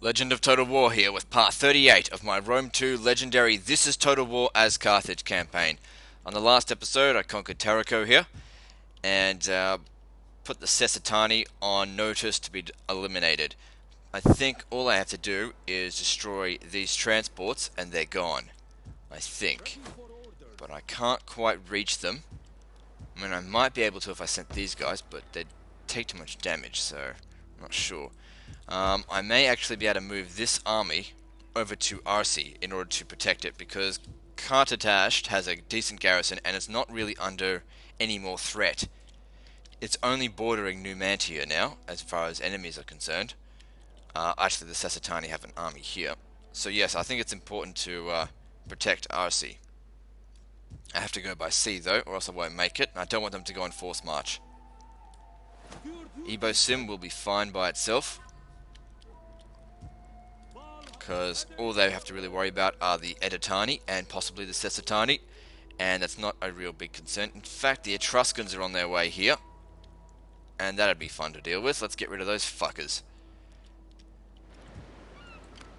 Legend of Total War here with part 38 of my Rome 2 legendary This is Total War as Carthage campaign. On the last episode I conquered Tarraco here and put the Cesitani on notice to be eliminated. I think all I have to do is destroy these transports and they're gone. I think. But I can't quite reach them. I mean, I might be able to if I sent these guys, but they'd take too much damage, so I'm not sure. I may actually be able to move this army over to Arce in order to protect it, because Carthage has a decent garrison and it's not really under any more threat. It's only bordering Numantia now, as far as enemies are concerned. Actually, the Cesitani have an army here. So yes, I think it's important to protect Arce. I have to go by sea though, or else I won't make it. I don't want them to go on forced march. Ebo Sim will be fine by itself, because all they have to really worry about are the Editani and possibly the Cesitani, and that's not a real big concern. In fact, the Etruscans are on their way here, and that'd be fun to deal with. Let's get rid of those fuckers.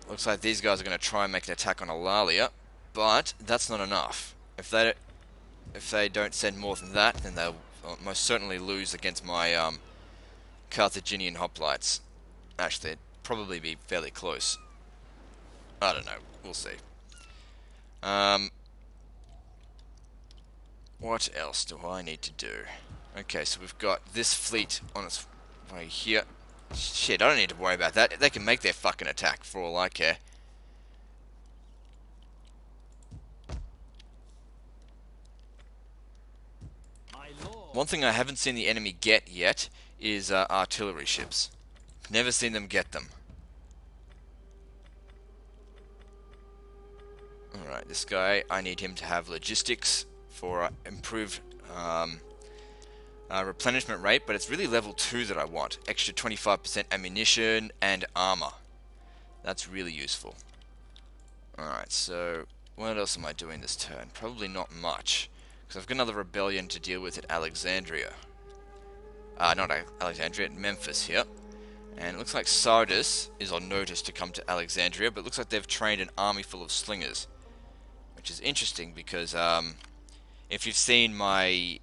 Looks like these guys are going to try and make an attack on Eulalia, but that's not enough. If they don't send more than that, then they'll most certainly lose against my Carthaginian hoplites. Actually, it'd probably be fairly close. I don't know. We'll see. What else do I need to do? Okay, so we've got this fleet on its way here. Shit, I don't need to worry about that. They can make their fucking attack for all I care. One thing I haven't seen the enemy get yet is artillery ships. Never seen them get them. Alright, this guy, I need him to have logistics for improved replenishment rate, but it's really level 2 that I want. Extra 25% ammunition and armor. That's really useful. Alright, so what else am I doing this turn? Probably not much, because I've got another rebellion to deal with at Alexandria. Not Alexandria, at Memphis here. And it looks like Sardis is on notice to come to Alexandria, but it looks like they've trained an army full of slingers. Which is interesting because if you've seen my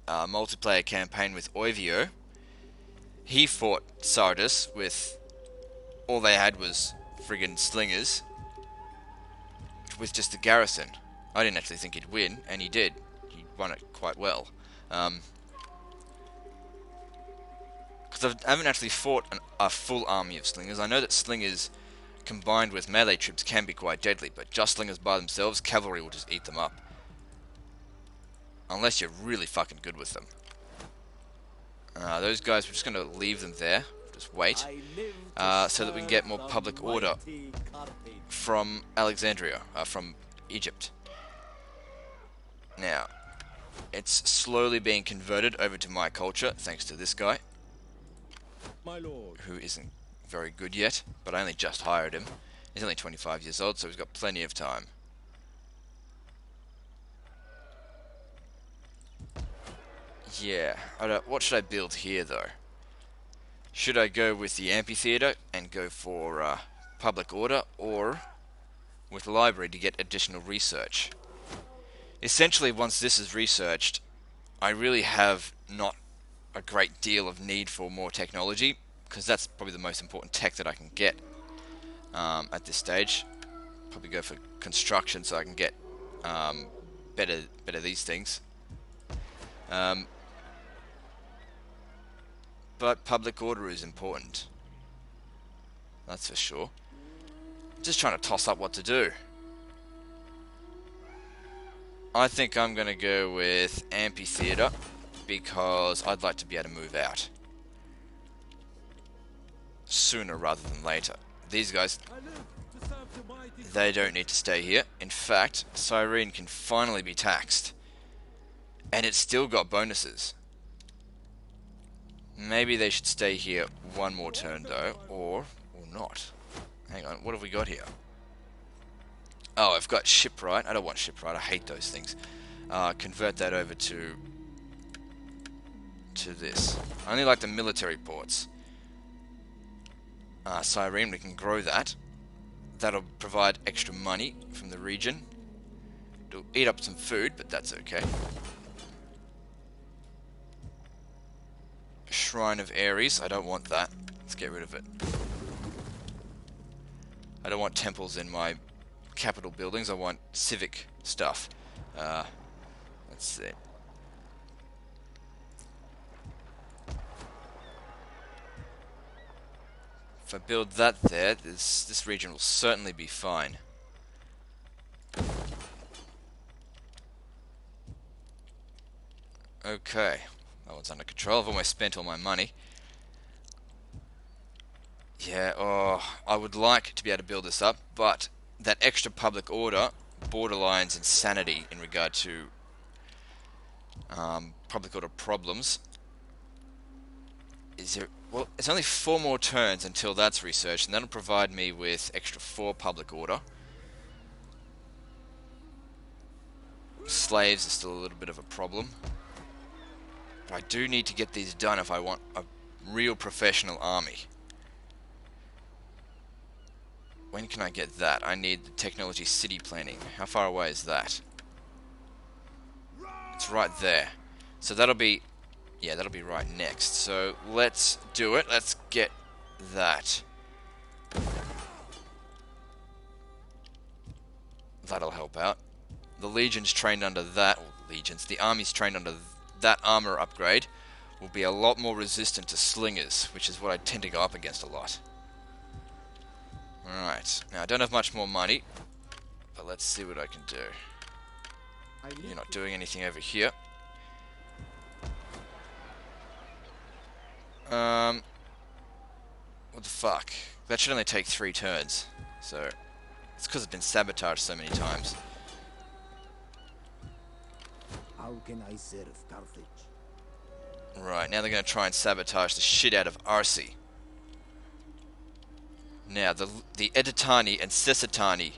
multiplayer campaign with Oivio, he fought Sardis with all they had was friggin' slingers with just a garrison. I didn't actually think he'd win, and he did. He won it quite well. Because I haven't actually fought a full army of slingers. I know that slingers combined with melee troops can be quite deadly, but just slingers by themselves, cavalry will just eat them up. Unless you're really fucking good with them. Those guys, we're just going to leave them there. Just wait. So that we can get more public order from Alexandria, from Egypt. Now, it's slowly being converted over to my culture, thanks to this guy. Who isn't very good yet, but I only just hired him. He's only 25 years old, so he's got plenty of time. Yeah, what should I build here though? Should I go with the amphitheater and go for public order, or with the library to get additional research? Essentially, once this is researched, I really have not a great deal of need for more technology, because that's probably the most important tech that I can get at this stage. Probably go for construction so I can get better these things. But public order is important. That's for sure. Just trying to toss up what to do. I think I'm going to go with amphitheater, because I'd like to be able to move out sooner rather than later. These guys, they don't need to stay here. In fact, Cyrene can finally be taxed, and it's still got bonuses. Maybe they should stay here one more turn though, or not. Hang on, what have we got here? Oh, I've got shipwright. I don't want shipwright, I hate those things. Convert that over to this. I only like the military ports. Cyrene, we can grow that. That'll provide extra money from the region. It'll eat up some food, but that's okay. Shrine of Ares, I don't want that. Let's get rid of it. I don't want temples in my capital buildings, I want civic stuff. Let's see. If I build that there, this region will certainly be fine. Okay, that one's under control. I've almost spent all my money. Yeah, oh, I would like to be able to build this up, but that extra public order borderlines insanity in regard to public order problems. Is there... Well, it's only 4 more turns until that's researched, and that'll provide me with extra 4 public order. Slaves are still a little bit of a problem. But I do need to get these done if I want a real professional army. When can I get that? I need the technology city planning. How far away is that? It's right there. So that'll be... yeah, that'll be right next. So let's do it. Let's get that. That'll help out. The legions trained under that, or legions, the armies trained under that armor upgrade will be a lot more resistant to slingers, which is what I tend to go up against a lot. Alright, now I don't have much more money, but let's see what I can do. You're not doing anything over here. What the fuck? That should only take 3 turns. So, it's because it's been sabotaged so many times. How can I serve Carthage? Right, now they're going to try and sabotage the shit out of Arce. Now, the Editani and Sesatani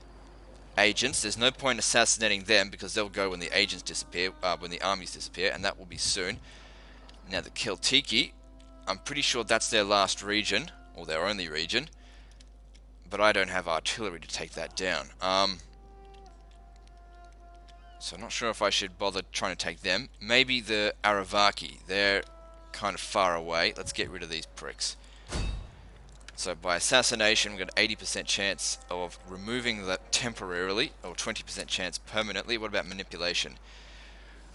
agents, there's no point assassinating them because they'll go when the agents disappear, when the armies disappear, and that will be soon. Now, the Keltiki, I'm pretty sure that's their last region, or their only region, but I don't have artillery to take that down. So I'm not sure if I should bother trying to take them. Maybe the Aravaki, they're kind of far away. Let's get rid of these pricks. So by assassination, we've got an 80% chance of removing that temporarily, or 20% chance permanently. What about manipulation?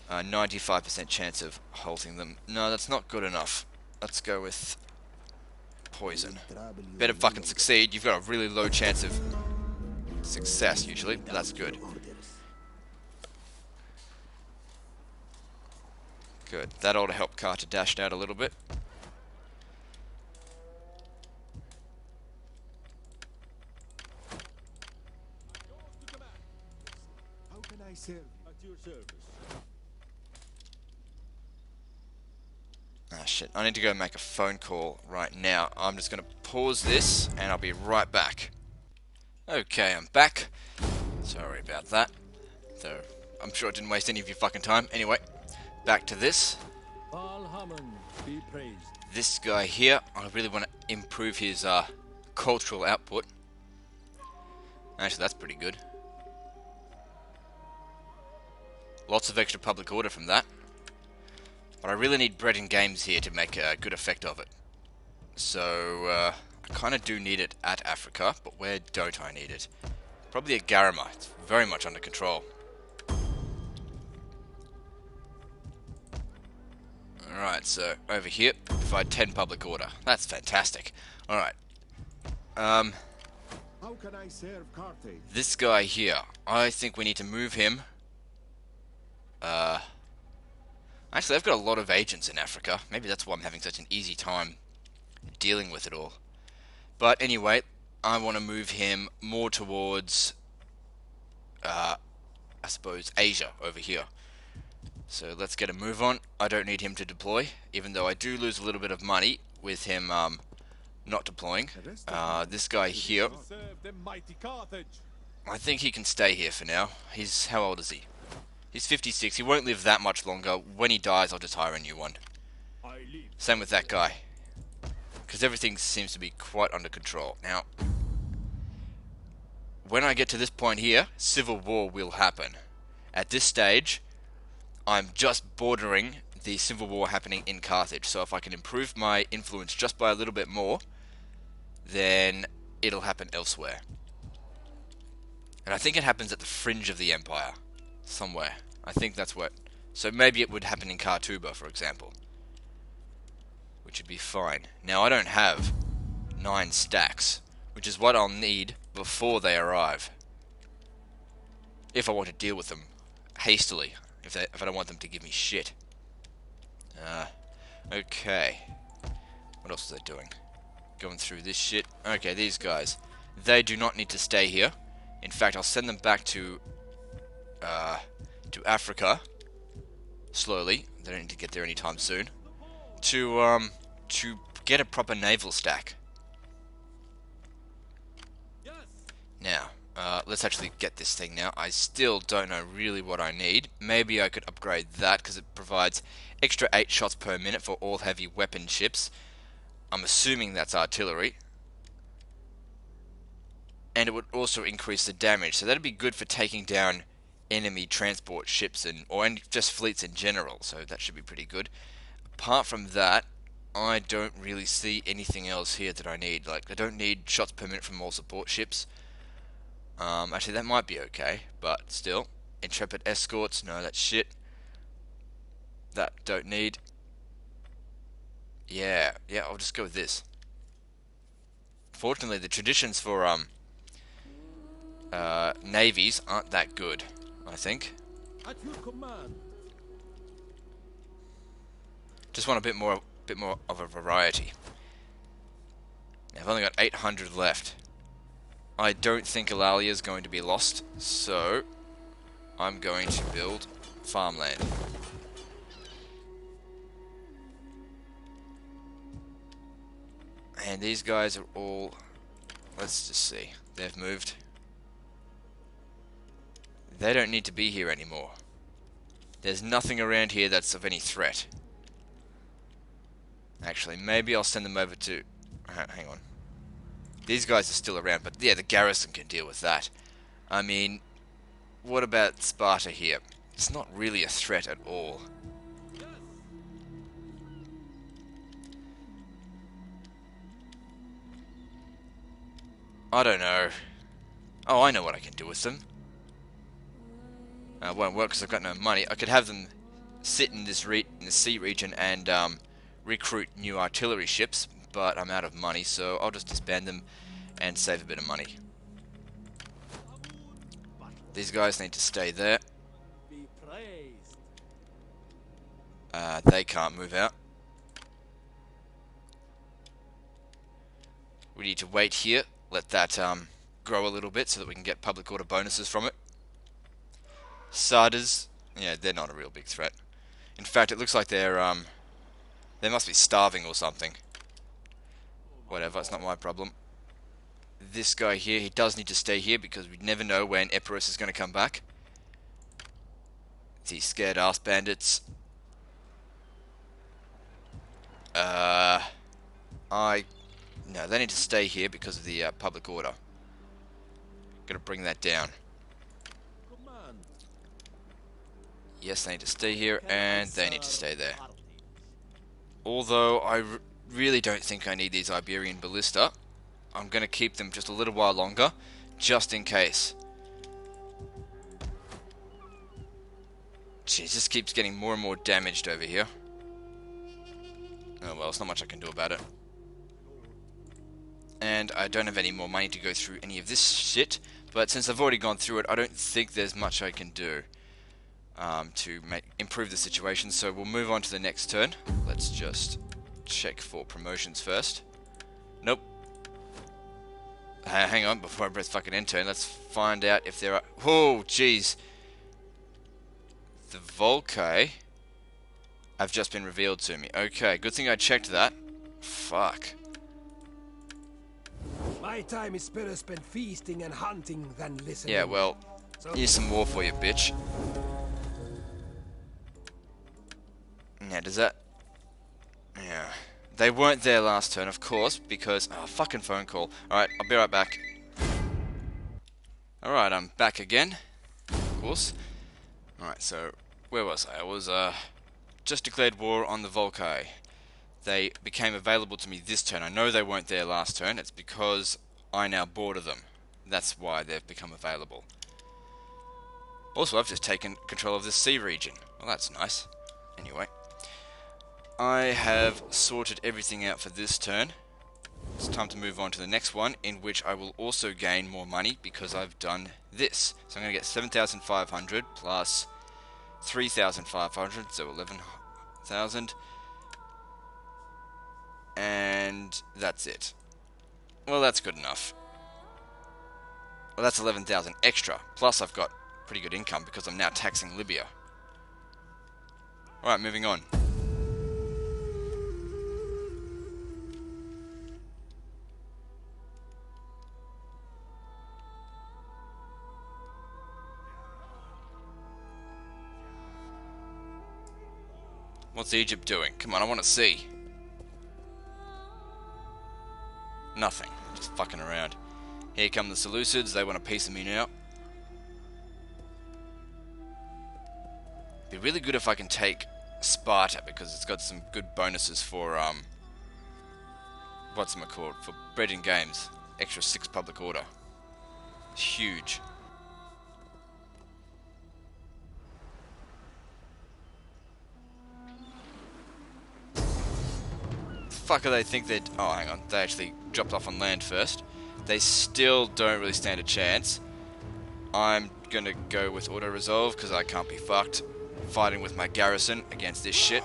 95% chance of halting them. No, that's not good enough. Let's go with poison. Better fucking succeed. You've got a really low chance of success usually, but that's good. Good. That ought to help Carthage dash out a little bit. How can I serve? At your service. Ah shit, I need to go make a phone call right now. I'm just going to pause this and I'll be right back. Okay, I'm back. Sorry about that. So, I'm sure it didn't waste any of your fucking time. Anyway, back to this. Be praised. This guy here, I really want to improve his cultural output. Actually, that's pretty good. Lots of extra public order from that. But I really need bread and games here to make a good effect of it. So, I kind of do need it at Africa, but where don't I need it? Probably at Garima. It's very much under control. Alright, so over here, provide 10 public order. That's fantastic. Alright. How can I serve Carthage? This guy here, I think we need to move him. Actually, I've got a lot of agents in Africa. Maybe that's why I'm having such an easy time dealing with it all. But anyway, I want to move him more towards, I suppose, Asia over here. So let's get a move on. I don't need him to deploy, even though I do lose a little bit of money with him not deploying. This guy here, I think he can stay here for now. How old is he? He's 56. He won't live that much longer. When he dies, I'll just hire a new one. Same with that guy. because everything seems to be quite under control. Now, when I get to this point here, civil war will happen. At this stage, I'm just bordering the civil war happening in Carthage. So if I can improve my influence just by a little bit more, then it'll happen elsewhere. And I think it happens at the fringe of the empire, somewhere. I think that's what... So maybe it would happen in Kartuba, for example, which would be fine. Now, I don't have 9 stacks, which is what I'll need before they arrive, if I want to deal with them hastily, if I don't want them to give me shit. Okay. What else are they doing? Going through this shit. Okay, these guys. They do not need to stay here. In fact, I'll send them back to Africa slowly. They don't need to get there anytime soon. To get a proper naval stack. Now, let's actually get this thing now. I still don't know really what I need. Maybe I could upgrade that because it provides extra 8 shots per minute for all heavy weapon ships. I'm assuming that's artillery. And it would also increase the damage, so that'd be good for taking down enemy transport ships or just fleets in general, so that should be pretty good. Apart from that, I don't really see anything else here that I need. Like, I don't need shots per minute from all support ships. Actually, that might be okay, but still. Intrepid escorts, no, that's shit. That don't need. Yeah, I'll just go with this. Fortunately, the traditions for navies aren't that good, I think. At your command. Just want a bit more of a variety. Now, I've only got 800 left. I don't think Eulalia is going to be lost, so I'm going to build farmland. And these guys are all... Let's just see. They've moved. They don't need to be here anymore. There's nothing around here that's of any threat. Actually, maybe I'll send them over to... Hang on. These guys are still around, but yeah, the garrison can deal with that. I mean, what about Sparta here? It's not really a threat at all. I don't know. Oh, I know what I can do with them. It won't work because I've got no money. I could have them sit in this in the sea region and recruit new artillery ships, but I'm out of money, so I'll just disband them and save a bit of money. These guys need to stay there. They can't move out. We need to wait here, let that grow a little bit so that we can get public order bonuses from it. Sardas, yeah, they're not a real big threat. In fact, it looks like they must be starving or something. Whatever, it's not my problem. This guy here, he does need to stay here because we never know when Epirus is going to come back. These scared ass bandits. No, they need to stay here because of the public order. Gotta bring that down. Yes, they need to stay here, and they need to stay there. Although, I really don't think I need these Iberian Ballista. I'm going to keep them just a little while longer, just in case. Jeez, this keeps getting more and more damaged over here. Oh well, there's not much I can do about it. And I don't have any more money to go through any of this shit, but since I've already gone through it, I don't think there's much I can do to improve the situation, so we'll move on to the next turn. Let's just check for promotions first. Nope. Hang on, before I press fucking end turn, let's find out if there are... Oh, jeez. The Volcae have just been revealed to me. Okay, good thing I checked that. Fuck. My time is better spent feasting and hunting than listening. Yeah, well, here's some war for you, bitch. Now, does that... Yeah. They weren't there last turn, of course, because... Oh, fucking phone call. Alright, I'll be right back. Alright, I'm back again. Of course. Alright, so... Where was I? I was, just declared war on the Volcae. They became available to me this turn. I know they weren't there last turn. It's because I now border them. That's why they've become available. Also, I've just taken control of this sea region. Well, that's nice. Anyway. I have sorted everything out for this turn. It's time to move on to the next one, in which I will also gain more money because I've done this. So I'm going to get 7,500 plus 3,500, so 11,000. And that's it. Well, that's good enough. Well, that's 11,000 extra. Plus I've got pretty good income because I'm now taxing Libya. Alright, moving on. What's Egypt doing? Come on, I want to see. Nothing. Just fucking around. Here come the Seleucids. They want a piece of me now. It'd be really good if I can take Sparta, because it's got some good bonuses for, whatchamacallit, for bread and games. Extra 6 public order. It's huge. Fuck do they think they'd... Oh, hang on. They actually dropped off on land first. They still don't really stand a chance. I'm gonna go with auto-resolve, because I can't be fucked fighting with my garrison against this shit.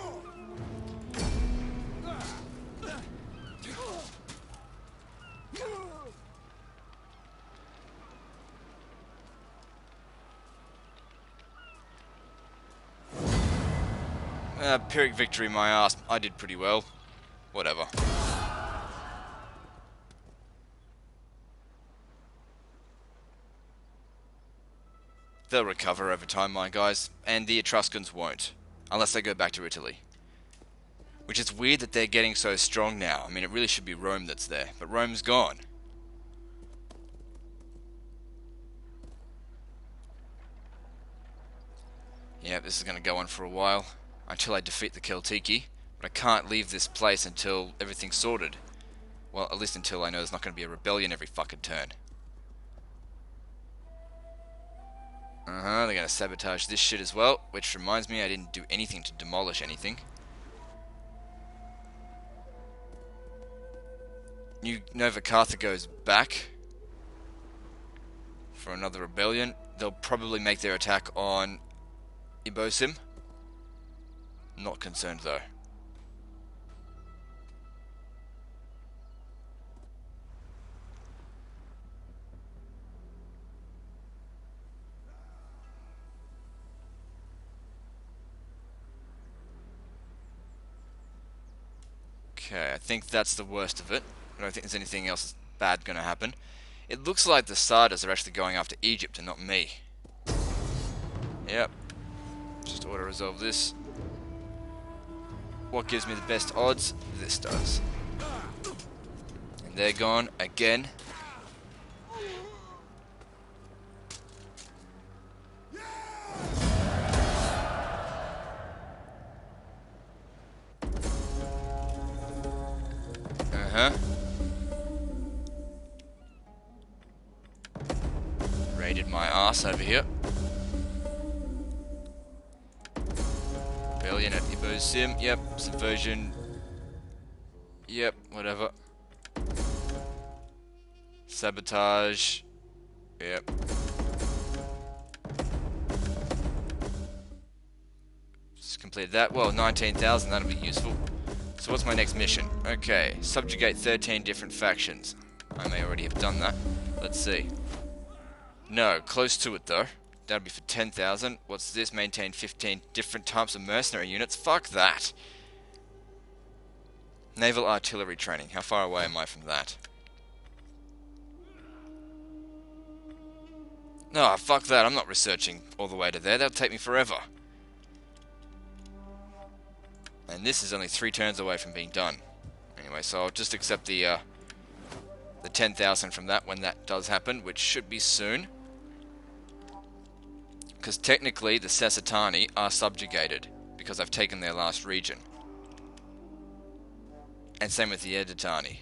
Pyrrhic victory, my ass. I did pretty well. Whatever. They'll recover over time, my guys, and the Etruscans won't, unless they go back to Italy. Which is weird that they're getting so strong now. I mean, it really should be Rome that's there, but Rome's gone. Yeah, this is going to go on for a while, until I defeat the Celtici, but I can't leave this place until everything's sorted. Well, at least until I know there's not going to be a rebellion every fucking turn. They're going to sabotage this shit as well, which reminds me I didn't do anything to demolish anything. New Nova Carthage goes back for another rebellion. They'll probably make their attack on Ibosim. Not concerned though. Okay, I think that's the worst of it. I don't think there's anything else bad going to happen. It looks like the Sardas are actually going after Egypt and not me. Yep. Just auto-resolve this. What gives me the best odds? This does. And they're gone again. Raided my ass over here. Rebellion at Ibosim. Yep. Subversion. Yep. Whatever. Sabotage. Yep. Just completed that. Well, 19,000. That'll be useful. So what's my next mission? Okay, subjugate 13 different factions. I may already have done that. Let's see. No, close to it though. That'd be for 10,000. What's this? Maintain 15 different types of mercenary units. Fuck that. Naval artillery training. How far away am I from that? No, fuck that. I'm not researching all the way to there. That'll take me forever. And this is only 3 turns away from being done. Anyway, so I'll just accept the 10,000 from that when that does happen, which should be soon. Because technically the Sasatani are subjugated, because I've taken their last region. And same with the Editani.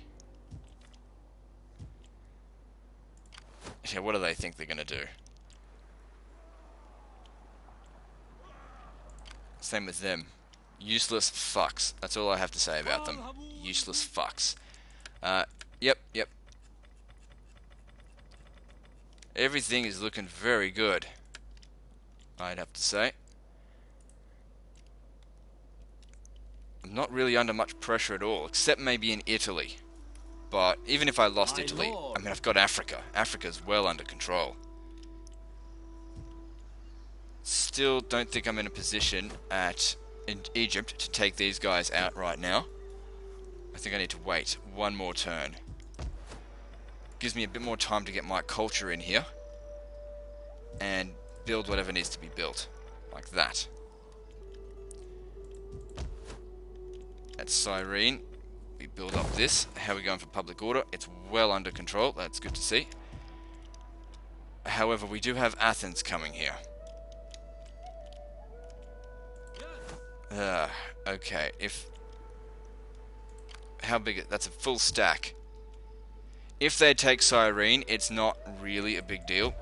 Yeah, what do they think they're going to do? Same with them. Useless fucks. That's all I have to say about them. Useless fucks. Yep. Everything is looking very good, I'd have to say. I'm not really under much pressure at all, except maybe in Italy. But even if I lost Italy, I mean, I've got Africa. Africa's well under control. Still don't think I'm in a position in Egypt to take these guys out right now. I think I need to wait one more turn. Gives me a bit more time to get my culture in here and build whatever needs to be built, like that. That's Cyrene. We build up this. How are we going for public order? It's well under control. That's good to see. However, we do have Athens coming here. Okay. How big? That's a full stack. If they take Cyrene, it's not really a big deal.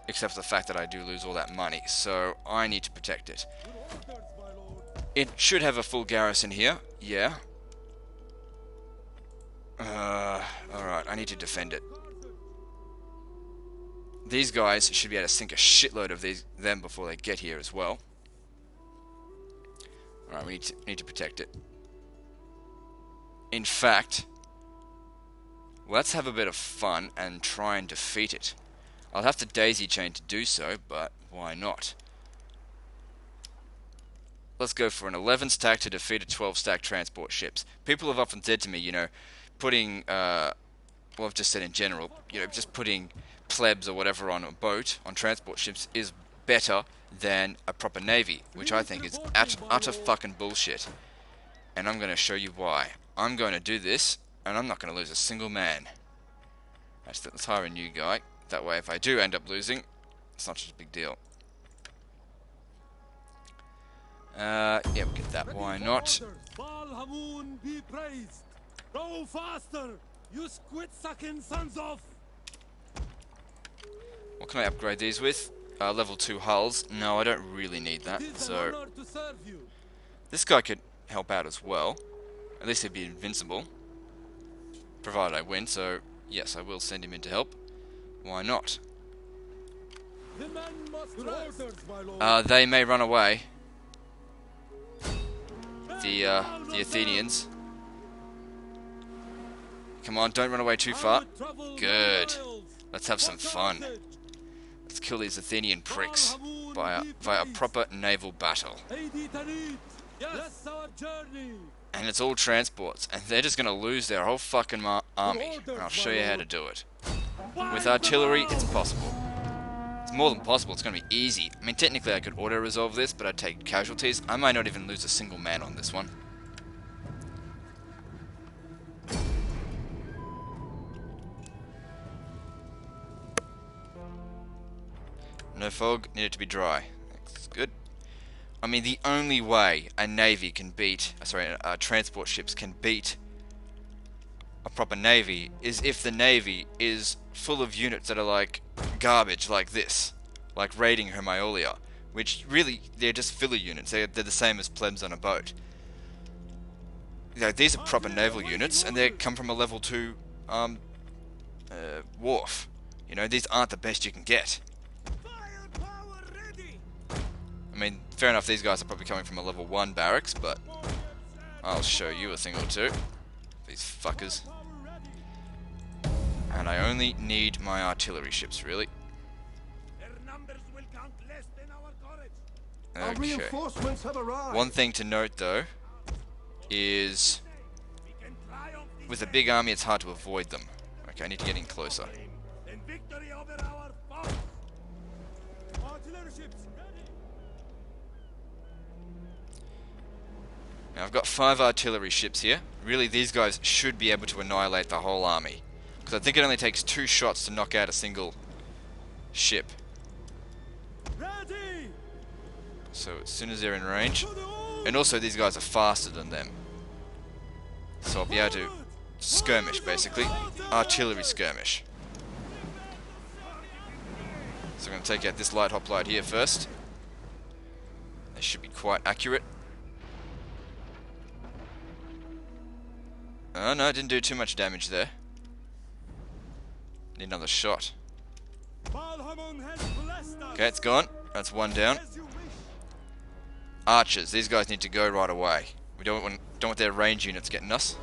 Except for the fact that I do lose all that money. So I need to protect it. It should have a full garrison here. Yeah. Alright, I need to defend it. These guys should be able to sink a shitload of them before they get here as well. Alright, we need to protect it. In fact, let's have a bit of fun and try and defeat it. I'll have to daisy chain to do so, but why not? Let's go for an 11 stack to defeat a 12 stack transport ships. People have often said to me, you know, putting, well, I've just said in general, you know, just putting plebs or whatever on a boat, on transport ships, is better than a proper navy, which I think is utter fucking bullshit. And I'm going to show you why. I'm going to do this, and I'm not going to lose a single man. Let's hire a new guy. That way, if I do end up losing, it's not such a big deal. Yeah, we'll get that. Why not? Be praised. Go faster, you squid-sucking sons of. What can I upgrade these with? Level 2 hulls. No, I don't really need that. So this guy could help out as well. At least he'd be invincible, provided I win. So yes, I will send him in to help. Why not? They may run away. The Athenians. Come on, don't run away too far. Good. Let's have some fun. Let's kill these Athenian pricks via a proper naval battle. And it's all transports, and they're just going to lose their whole fucking army. And I'll show you how to do it. With artillery, it's possible. It's more than possible, it's going to be easy. I mean, technically I could auto-resolve this, but I'd take casualties. I might not even lose a single man on this one. No fog, need it to be dry. That's good. I mean, the only way a navy can beat, transport ships can beat a proper navy is if the navy is full of units that are like garbage, like this, like raiding Hermiolia, which really they're just filler units. They're the same as plebs on a boat. You know, these are proper naval units, and they come from a level 2 wharf. You know, these aren't the best you can get. I mean, fair enough, these guys are probably coming from a level 1 barracks, but I'll show you a thing or two. These fuckers. And I only need my artillery ships, really. Okay. One thing to note, though, is with a big army, it's hard to avoid them. Okay, I need to get in closer. Now I've got 5 artillery ships here. Really, these guys should be able to annihilate the whole army. Because I think it only takes 2 shots to knock out a single ship. Ready. So as soon as they're in range... And also these guys are faster than them. So I'll be able to skirmish, basically. Artillery skirmish. So I'm going to take out this light hoplite here first. They should be quite accurate. Oh no, didn't do too much damage there. Need another shot. Okay, it's gone. That's 1 down. Archers, these guys need to go right away. We don't want their range units getting us.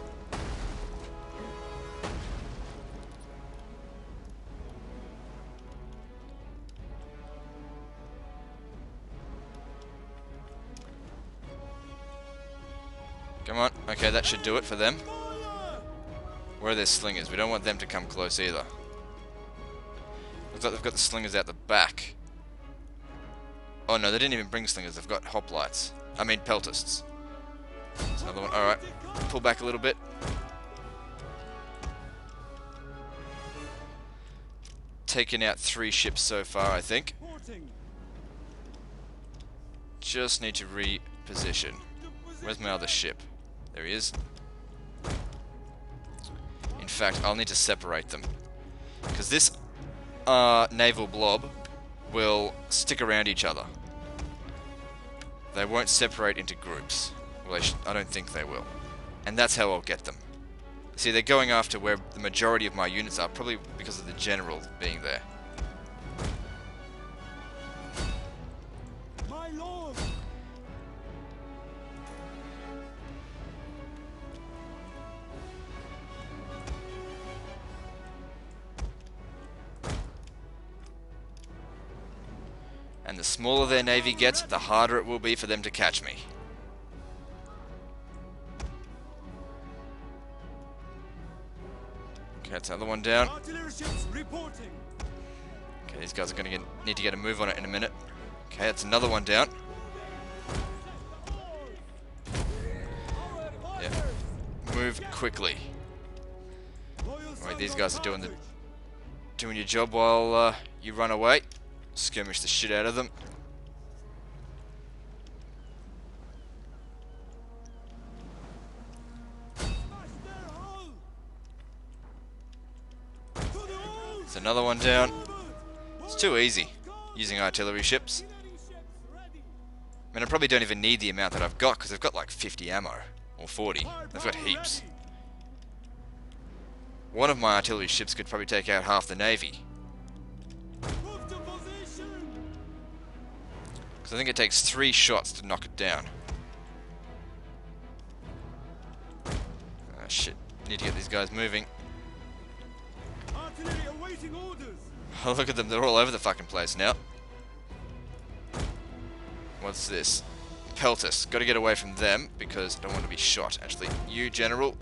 Come on. Okay, that should do it for them. Where are their slingers? We don't want them to come close either. Looks like they've got the slingers out the back. Oh no, they didn't even bring slingers. They've got hoplites. I mean peltists. There's another one. Alright. Pull back a little bit. Taken out 3 ships so far, I think. Just need to reposition. Where's my other ship? There he is. In fact, I'll need to separate them. Because this naval blob will stick around each other. They won't separate into groups. Well, I don't think they will. And that's how I'll get them. See, they're going after where the majority of my units are, probably because of the general being there. My lord. And the smaller their navy gets, the harder it will be for them to catch me. Okay, that's another one down. Okay, these guys are going to need to get a move on it in a minute. Okay, that's another one down. Yeah. Move quickly. Alright, these guys are doing your job while you run away. Skirmish the shit out of them. There's another one down. It's too easy using artillery ships. I mean, I probably don't even need the amount that I've got because I've got like 50 ammo or 40. They've got heaps. One of my artillery ships could probably take out half the navy. I think it takes 3 shots to knock it down. Ah, shit. Need to get these guys moving. Oh, look at them. They're all over the fucking place now. What's this? Peltis. Got to get away from them because I don't want to be shot. Actually, you, General.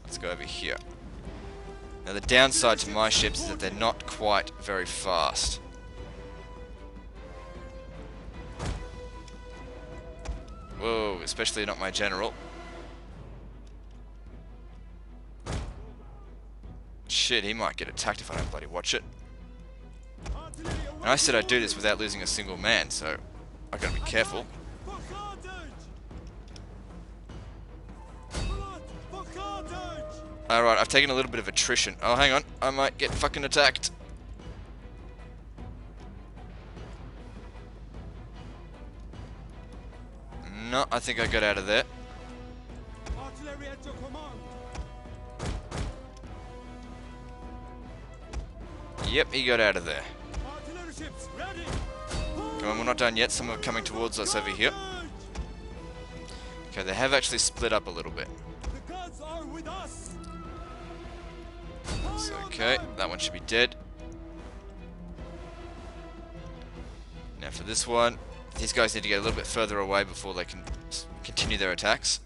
Let's go over here. Now, the downside to my ships is that they're not quite very fast. Whoa, especially not my general. Shit, he might get attacked if I don't bloody watch it. And I said I'd do this without losing a single man, so I gotta be careful. Alright, I've taken a little bit of attrition. Oh, hang on, I might get fucking attacked. No, I think I got out of there. Yep, he got out of there. Come on, we're not done yet. Some are coming towards us over here. Okay, they have actually split up a little bit. That's okay. That one should be dead. Now for this one, these guys need to get a little bit further away before they can continue their attacks.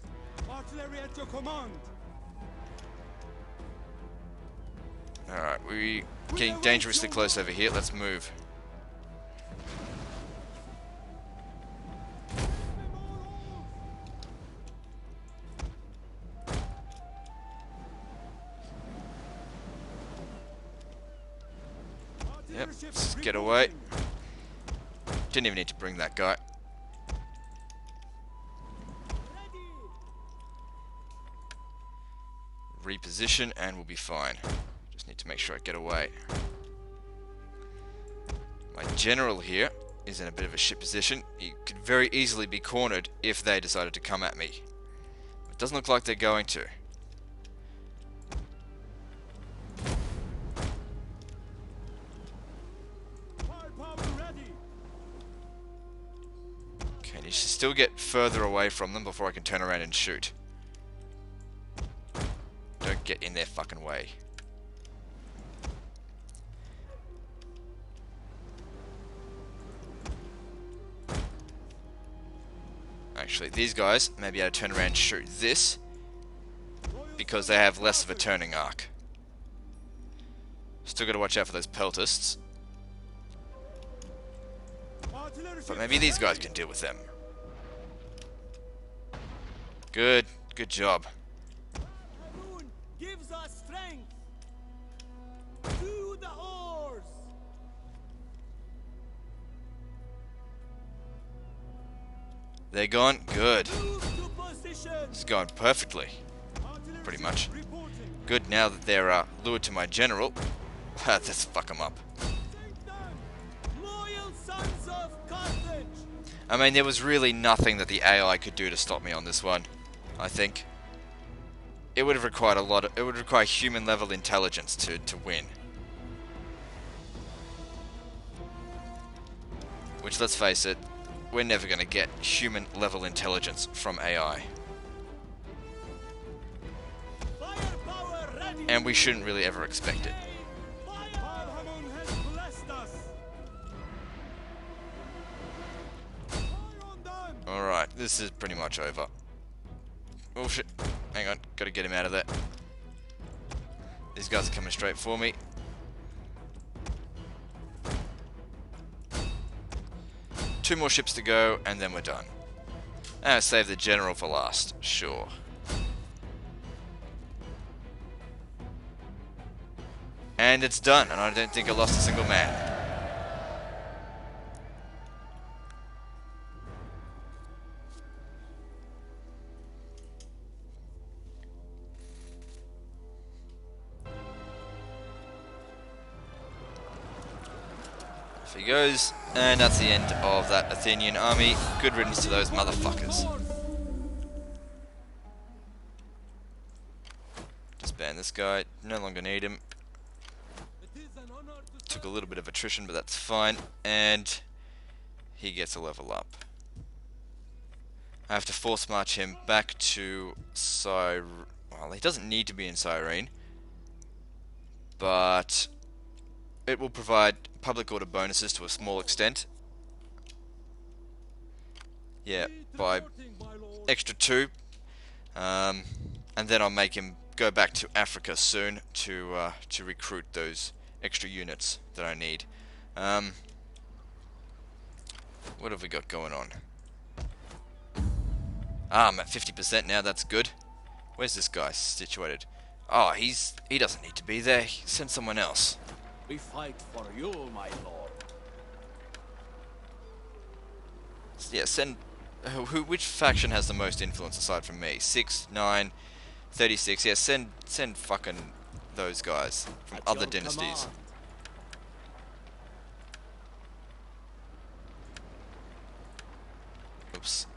Alright, we're getting dangerously close over here. Let's move. Yep, let's get away. Didn't even need to bring that guy. Reposition and we'll be fine. Just need to make sure I get away. My general here is in a bit of a shit position. He could very easily be cornered if they decided to come at me. It doesn't look like they're going to. Okay, I need to still get further away from them before I can turn around and shoot. Don't get in their fucking way. Actually, these guys may be able to turn around and shoot this because they have less of a turning arc. Still got to watch out for those peltists. But maybe these guys can deal with them. Good job. Gives us strength. To the oars. They're gone. Good. It's going perfectly. Pretty much. Good, now that they're lured to my general. Let's fuck them up. Loyal sons of Carthage. I mean, there was really nothing that the AI could do to stop me on this one, I think. It would have required it would require human level intelligence to win. Which, let's face it, we're never going to get human level intelligence from AI. Firepower ready. And we shouldn't really ever expect it. Balhamon has blessed us. Fire on them. Alright, this is pretty much over. Oh shit, hang on, gotta get him out of there. These guys are coming straight for me. Two more ships to go, and then we're done. And save the general for last, sure. And it's done, and I don't think I lost a single man. Off he goes, and that's the end of that Athenian army. Good riddance to those motherfuckers. Disband this guy, no longer need him. Took a little bit of attrition, but that's fine, and he gets a level up. I have to force march him back to Cyrene. Well, he doesn't need to be in Cyrene, but it will provide public order bonuses to a small extent. Yeah, by extra 2. And then I'll make him go back to Africa soon to recruit those extra units that I need. What have we got going on? I'm at 50% now, that's good. Where's this guy situated? Oh, he doesn't need to be there. Send someone else. We fight for you, my lord. Yeah, send... which faction has the most influence aside from me? 6, 9, 36. Yeah, send fucking those guys from At other your dynasties. command. Oops.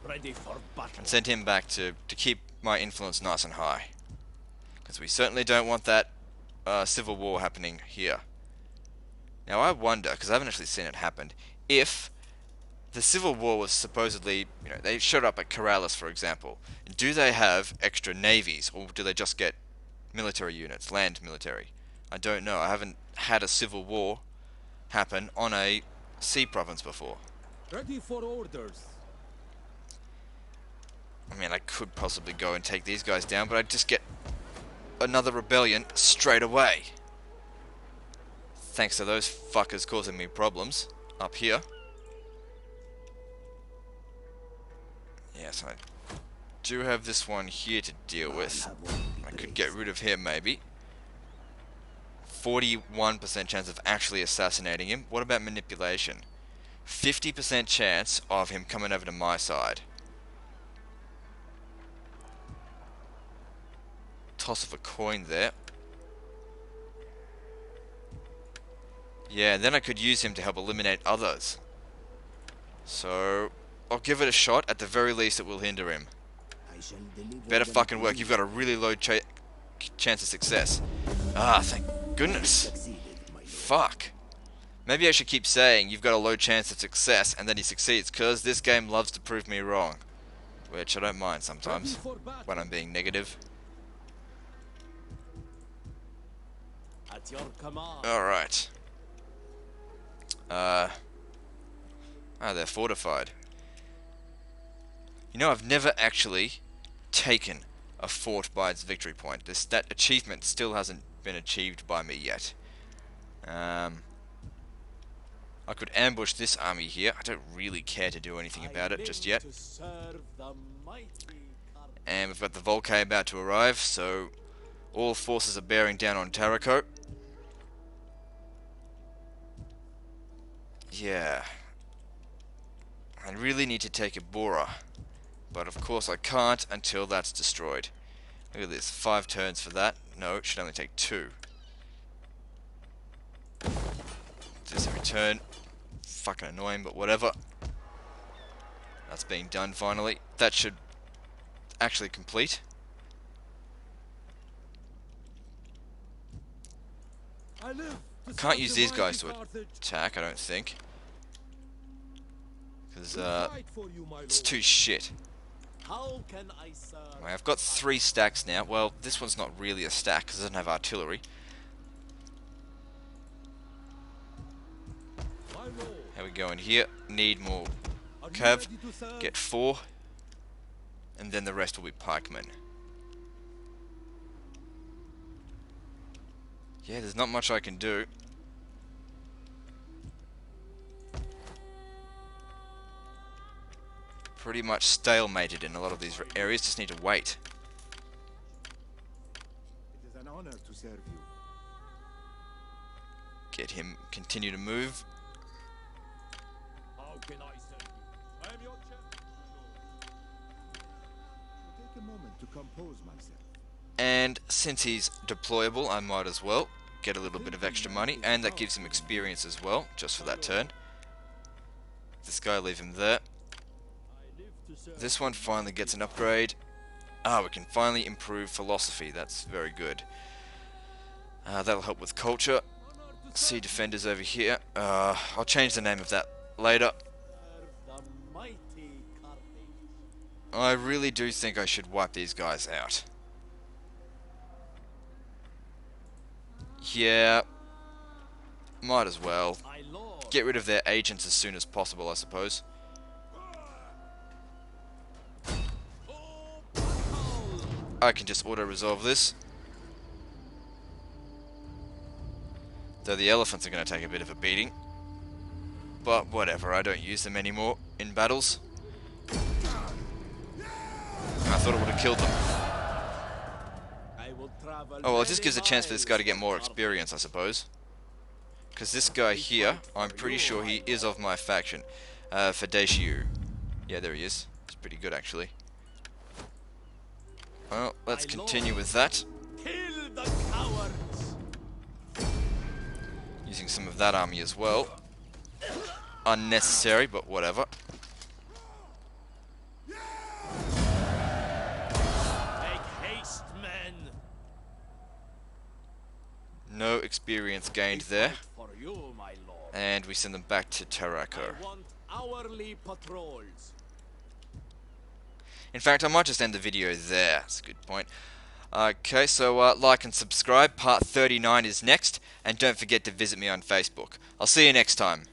Ready for battle. And send him back to keep my influence nice and high. Because we certainly don't want that civil war happening here. Now I wonder, because I haven't actually seen it happen, if the civil war was supposedly, they showed up at Corrales, for example. Do they have extra navies, or do they just get military units, land military? I don't know. I haven't had a civil war happen on a sea province before. Ready for orders. I mean, I could possibly go and take these guys down, but I'd just get another rebellion straight away. Thanks to those fuckers causing me problems up here. Yes, I do have this one here to deal with. I could get rid of him, maybe. 41% chance of actually assassinating him. What about manipulation? 50% chance of him coming over to my side. Toss of a coin there. Yeah, then I could use him to help eliminate others. So, I'll give it a shot. At the very least, it will hinder him. Better fucking work. You've got a really low chance of success. Ah, thank goodness. Fuck. Maybe I should keep saying you've got a low chance of success and then he succeeds, because this game loves to prove me wrong. Which I don't mind sometimes, when I'm being negative. At your command. Alright. They're fortified. You know, I've never actually taken a fort by its victory point. That achievement still hasn't been achieved by me yet. I could ambush this army here. I don't really care to do anything about it just yet. And we've got the Volcae about to arrive, so all forces are bearing down on Tarraco. Yeah. I really need to take Ibora, but of course I can't until that's destroyed. Look at this, 5 turns for that. No, it should only take 2. This every turn. Fucking annoying, but whatever. That's being done finally. That should actually complete. I can't use these guys to attack, I don't think. Because it's too shit. I've got 3 stacks now. Well, this one's not really a stack because it doesn't have artillery. How we go in here? Need more cav. Get 4. And then the rest will be pikemen. Yeah, there's not much I can do. Pretty much stalemated in a lot of these areas, just need to wait. It is an honor to serve you. Get him, continue to move. How can I serve you? I am your champion. Take a moment to compose myself. And since he's deployable, I might as well get a little bit of extra money, and that gives him experience as well, just for that turn. This guy, leave him there. This one finally gets an upgrade. We can finally improve philosophy. That's very good. That'll help with culture. Sea defenders over here. I'll change the name of that later. I really do think I should wipe these guys out. Yeah. Might as well. Get rid of their agents as soon as possible, I suppose. I can just auto-resolve this. Though the elephants are going to take a bit of a beating. But whatever, I don't use them anymore in battles. I thought it would have killed them. Oh well, it just gives a chance for this guy to get more experience, I suppose. Because this guy here, I'm pretty sure he is of my faction. Fedatiou. Yeah, there he is. He's pretty good, actually. Well, let's continue with that. Kill the cowards. Using some of that army as well. Unnecessary, but whatever. Make haste, men. No experience gained there. For you, my lord. And we send them back to Tarraco. I want hourly patrols. In fact, I might just end the video there. That's a good point. Okay, so like and subscribe. Part 39 is next. And don't forget to visit me on Facebook. I'll see you next time.